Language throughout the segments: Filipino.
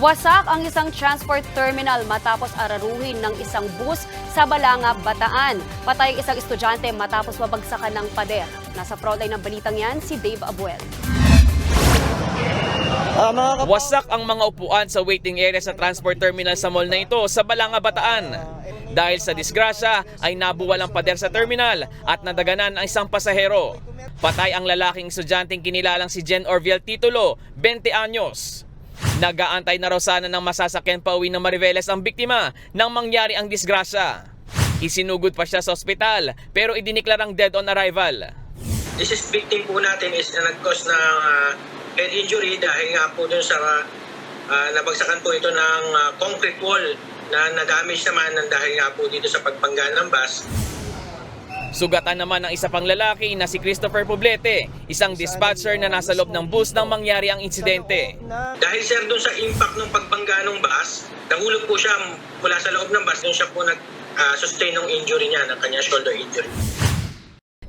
Wasak ang isang transport terminal matapos araruhin ng isang bus sa Balanga, Bataan. Patay ang isang estudyante matapos mabagsakan ng pader. Nasa frontline ng balitang yan si Dave Abuel. Wasak ang mga upuan sa waiting area sa transport terminal sa mall na ito sa Balanga, Bataan. Dahil sa disgrasya ay nabuwal ang pader sa terminal at nadaganan ang isang pasahero. Patay ang lalaking estudyanteng kinilalang si Jen Orviel Titulo, 20 anyos. Nag-aantay na raw sana ng masasakyan pauwi ng Mariveles ang biktima nang mangyari ang disgrasya. Isinugod pa siya sa ospital pero idiniklarang dead on arrival. This is victim po natin is nag-cause ng head injury dahil nga po dun sa nabagsakan po ito ng concrete wall na na-damage naman dahil nga po dito sa pagbangga ng bus. Sugatan naman ng isa pang lalaki na si Christopher Poblete, isang dispatcher na nasa loob ng bus nang mangyari ang insidente. Dahil sir doon sa impact ng pagbangga ng bus, nahulog po siya mula sa loob ng bus, doon siya po nag-sustain ng injury niya, ng kanyang shoulder injury.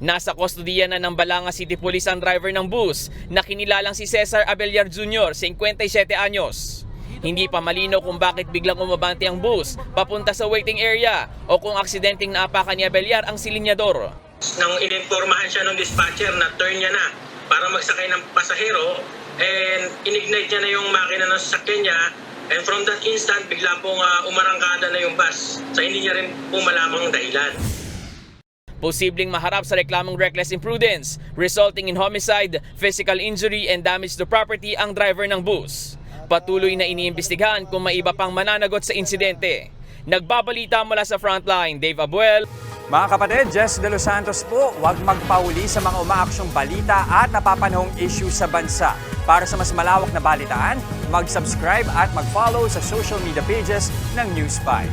Nasa kustodiya na ng Balanga City Police ang driver ng bus na kinilalang si Cesar Abellar Jr., 57 anyos. Hindi pa malinaw kung bakit biglang umabante ang bus papunta sa waiting area o kung aksidenteng naapakan ni Abellar ang silinyador. Nang ininformahan siya ng dispatcher na turn niya na para magsakay ng pasahero, and inignite niya na yung makina ng sasakyan niya, and from that instant bigla pong umarangkada na yung bus sa hindi niya rin po malamang dahilan. Posibleng maharap sa reklamong reckless imprudence, resulting in homicide, physical injury and damage to property ang driver ng bus. Patuloy na iniimbestigahan kung may iba pang mananagot sa insidente. Nagbabalita mula sa Frontline, Dave Abuel. Mga kapatid, Jess De Los Santos po, huwag magpahuli sa mga umaaksyong balita at napapanahong issue sa bansa. Para sa mas malawak na balitaan, mag-subscribe at mag-follow sa social media pages ng News 5.